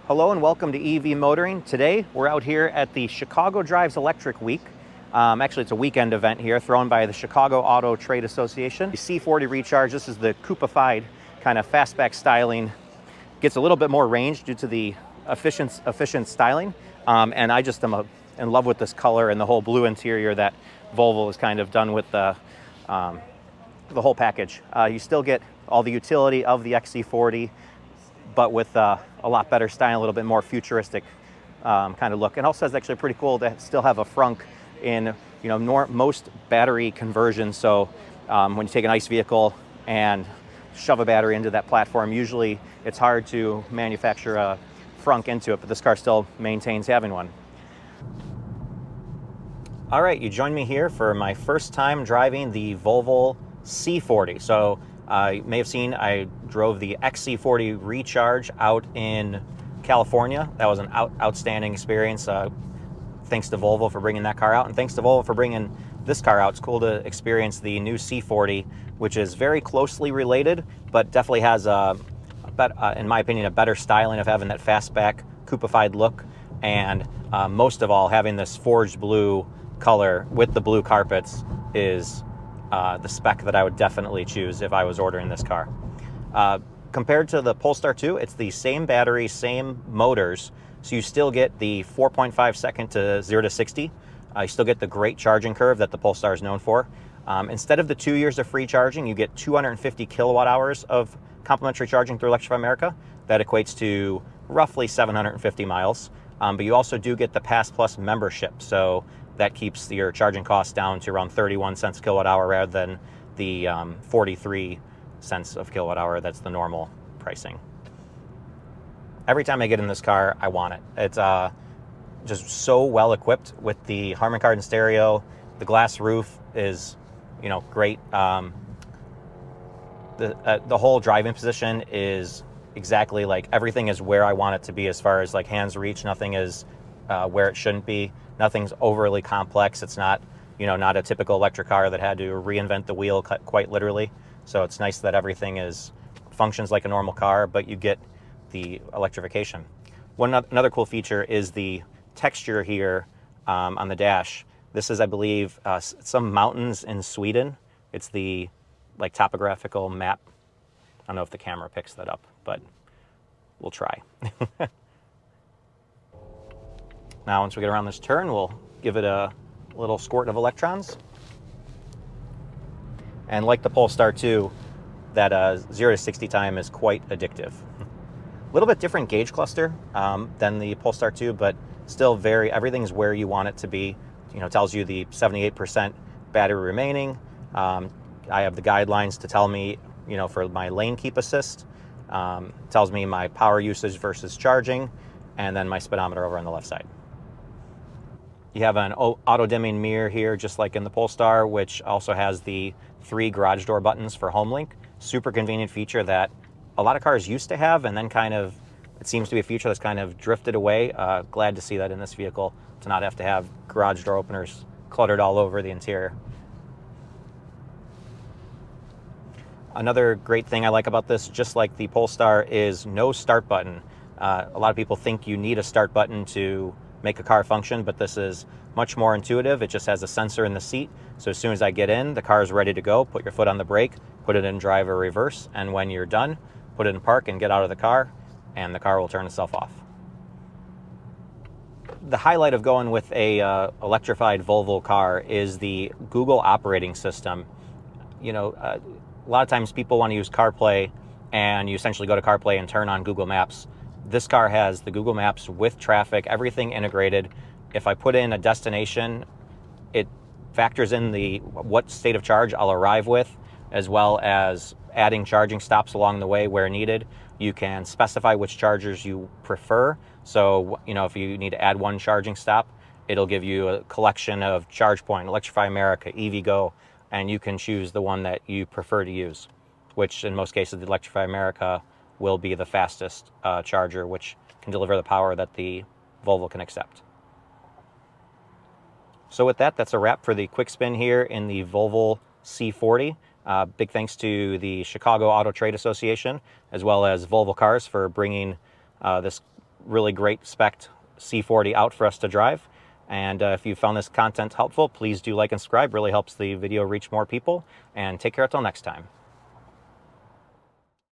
Hello and welcome to EV Motoring. Today we're out here at the Chicago Drives Electric Week. Actually, it's a weekend event here thrown by the Chicago Auto Trade Association. The C40 Recharge, this is the coupified kind of fastback styling. Gets a little bit more range due to the efficient styling. And I just am in love with this color and the whole blue interior that Volvo has kind of done with the whole package. You still get all the utility of the XC40, but with a lot better style, a little bit more futuristic kind of look. And also, it's actually pretty cool to still have a frunk in most battery conversions. So when you take an ICE vehicle and shove a battery into that platform, usually it's hard to manufacture a frunk into it, but this car still maintains having one. All right, you joined me here for my first time driving the Volvo C40. So you may have seen I drove the XC40 Recharge out in California. That was an outstanding experience. Thanks to Volvo for bringing that car out, and thanks to Volvo for bringing this car out. It's cool to experience the new C40, which is very closely related, but definitely has, in my opinion, a better styling of having that fastback coupified look, and most of all, having this forged blue color with the blue carpets is the spec that I would definitely choose if I was ordering this car. Compared to the Polestar 2, it's the same battery, same motors, so you still get the 4.5 second to 0 to 60. You still get the great charging curve that the Polestar is known for. Instead of the 2 years of free charging, you get 250 kilowatt hours of complimentary charging through Electrify America. That equates to roughly 750 miles. But you also do get the Pass Plus membership, so that keeps your charging costs down to around 31 cents a kilowatt hour rather than the 43 cents of kilowatt hour that's the normal pricing. Every time I get in this car, I want it. It's just so well equipped with the Harman Kardon stereo. The glass roof is, great. The whole driving position is exactly like everything is where I want it to be as far as like hands reach. Nothing is where it shouldn't be. Nothing's overly complex. It's not, not a typical electric car that had to reinvent the wheel quite literally. So it's nice that everything functions like a normal car, but you get the electrification. Another cool feature is the texture here on the dash. This is, I believe, some mountains in Sweden. It's the topographical map. I don't know if the camera picks that up, but we'll try. Now, once we get around this turn, we'll give it a little squirt of electrons. And like the Polestar 2, that 0 to 60 time is quite addictive. A little bit different gauge cluster than the Polestar 2, but still everything's where you want it to be. Tells you the 78% battery remaining. I have the guidelines to tell me, for my lane keep assist. Tells me my power usage versus charging, and then my speedometer over on the left side. You have an auto-dimming mirror here, just like in the Polestar, which also has the 3 garage door buttons for HomeLink. Super convenient feature that a lot of cars used to have, and then it seems to be a feature that's kind of drifted away. Glad to see that in this vehicle, to not have to have garage door openers cluttered all over the interior. Another great thing I like about this, just like the Polestar, is no start button. A lot of people think you need a start button to make a car function, but this is much more intuitive. It just has a sensor in the seat, so as soon as I get in, the car is ready to go. Put your foot on the brake, put it in drive or reverse, and when you're done, put it in park and get out of the car, and the car will turn itself off. The highlight of going with a electrified Volvo car is the Google operating system. A lot of times people want to use CarPlay, and you essentially go to CarPlay and turn on Google Maps. This car has the Google Maps with traffic, everything integrated. If I put in a destination, it factors in what state of charge I'll arrive with, as well as adding charging stops along the way where needed. You can specify which chargers you prefer. So, if you need to add one charging stop, it'll give you a collection of ChargePoint, Electrify America, EVgo, and you can choose the one that you prefer to use, which in most cases, the Electrify America will be the fastest charger, which can deliver the power that the Volvo can accept. So with that, that's a wrap for the quick spin here in the Volvo C40. Big thanks to the Chicago Auto Trade Association, as well as Volvo Cars for bringing this really great spec C40 out for us to drive. And if you found this content helpful, please do like and subscribe. Really helps the video reach more people. And take care until next time.